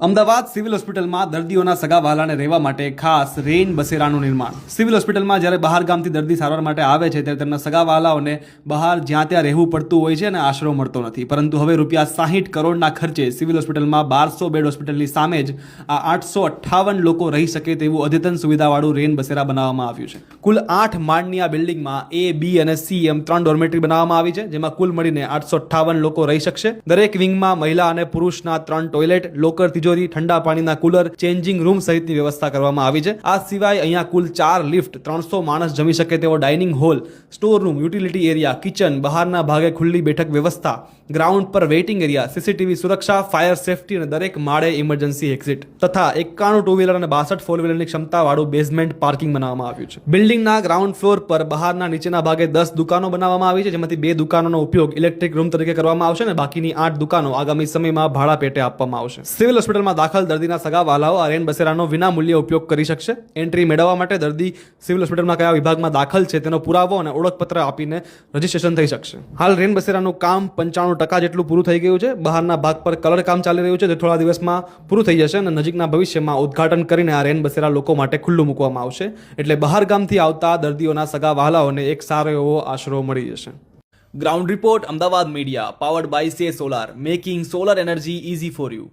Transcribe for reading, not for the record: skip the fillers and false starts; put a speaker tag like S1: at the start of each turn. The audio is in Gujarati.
S1: અમદાવાદ સિવિલ હોસ્પિટલમાં દર્દીઓના સગા વહાલાને રહેવા માટે ખાસ રેઇન બસેરાનું નિર્માણ. સિવિલ હોસ્પિટલમાં જ્યારે બહાર ગામથી દર્દી સારવાર માટે આવે છે ત્યારે તેમના સગા વહાલાઓને બહાર જ્યાં ત્યાં રહેવું પડતું હોય છે અને આશરો મળતો નથી. પરંતુ હવે ₹60 કરોડના ખર્ચે સિવિલ હોસ્પિટલમાં 1200 બેડ હોસ્પિટલની સામે જ આ 858 લોકો રહી શકે તેવું અદ્યતન સુવિધાવાળું રેઇન બસેરા બનાવવામાં આવ્યું છે. કુલ 8 માળની આ બિલ્ડિંગમાં A, B અને C એમ 3 ડોર્મેટરી બનાવવામાં આવી છે, જેમાં કુલ મળીને 858 લોકો રહી શકશે. દરેક વિંગમાં મહિલા અને પુરુષના 3 ટોયલેટ, લોકર, તિજોરી, ઠંડા પાણીના કુલર, ચેન્જિંગ રૂમ સહિતની વ્યવસ્થા કરવામાં આવી છે. આ સિવાય અહીંયા કુલ 4 લિફ્ટ, 300 માણસ જમી શકે તેવો dining hall, store room, utility area, kitchen, બહારના ભાગે ખુલ્લી બેઠક વ્યવસ્થા, ગ્રાઉન્ડ પર વેઇટિંગ એરિયા, સીસીટીવી સુરક્ષા, ફાયર સેફટી અને દરેક માળે ઇમરજન્સી એક્ઝિટ તથા 51 ટુ વ્હીલર અને 62 ફોર વ્હીલરની ક્ષમતાવાળું બેઝમેન્ટ પાર્કિંગ બનાવવામાં આવ્યું છે. બિલ્ડિંગના ગ્રાઉન્ડ ફ્લોર પર બહારના નીચેના ભાગે 10 દુકાનો બનાવવામાં આવી છે, જેમાંથી 2 દુકાનોનો ઉપયોગ ઇલેક્ટ્રિક રૂમ તરીકે કરવામાં આવશે અને બાકીની 8 દુકાનો આગામી સમયમાં ભાડા પેટે આપવામાં આવશે. સિવિલ હોસ્પિટલમાં દાખલ દર્દીના સગા વહાલાઓ આ રેન બસેરાનો વિનામૂલ્યે ઉપયોગ કરી શકશે. એન્ટ્રી મેળવવા માટે દર્દી સિવિલ હોસ્પિટલમાં કયા વિભાગમાં દાખલ છે તેનો પુરાવો અને ઓળખપત્ર આપીને રજીસ્ટ્રેશન થઈ શકશે. હાલ રેન બસેરાનું કામ 95% જેટલું પૂરું થઈ ગયું છે. બહારના ભાગ પર કલર કામ ચાલી રહ્યું છે, જે થોડા દિવસમાં પૂરું થઈ જશે અને નજીકના ભવિષ્યમાં ઉદ્ઘાટન કરીને આ રેન બસેરા લોકો માટે ખુલ્લું મૂકવામાં આવશે. એટલે બહાર ગામથી આવતા દર્દીઓના સગા વહાલાઓને એક સારો એવો આશરો મળી જશે. Ground report, Ahmedabad media, powered by say solar, making solar energy easy for you.